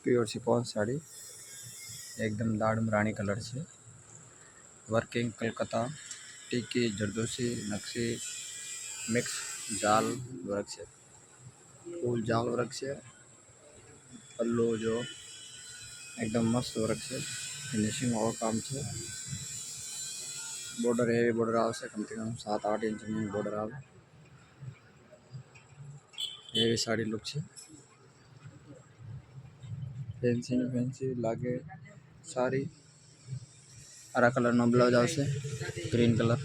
Pure chiffon sari एकदम दाड़म रानी colour से working Calcutta टीकी zardozi नक्शी mix जाल वर्क से फूल जाल वर्क से पल्लू जो एकदम मस्त वर्क से फिनिशिंग और काम से बॉर्डर हेवी बॉर्डर आवश्यक कम से कम 7-8 इंच में बॉर्डर आवे हेवी साड़ी लुक है फैंसी ने फैंसी लागे सारी हरा कलर नो ब्लाउज आवशे ग्रीन कलर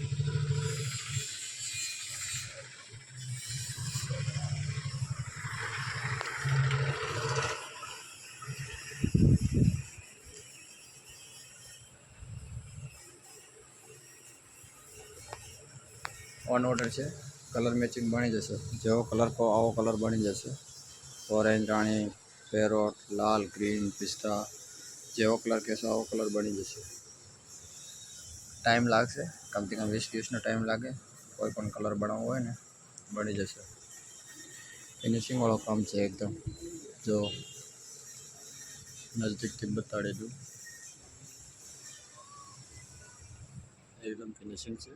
ऑन ऑर्डर है कलर मैचिंग बनी जैसे जो कलर को आवो कलर बनी जैसे ऑरेंज रानी पैरोट लाल ग्रीन पिस्ता जो कलर कैसा आवो कलर बनी जैसे टाइम लागशे कम से कम 20 દિવસનો टाइम लागे कोई पण कलर बनावो होय ने बनी जैसे फिनिशिंग वालों काम है एकदम जो नजदीक थी बताड़ी दूँ एकदम फिनिशिंग से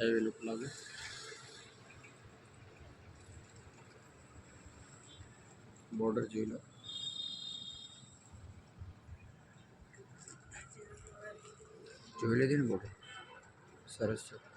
हेवी लुक लगे बॉर्डर जी लो જોઈ લીધી ને બોર્ડર સરસ છે।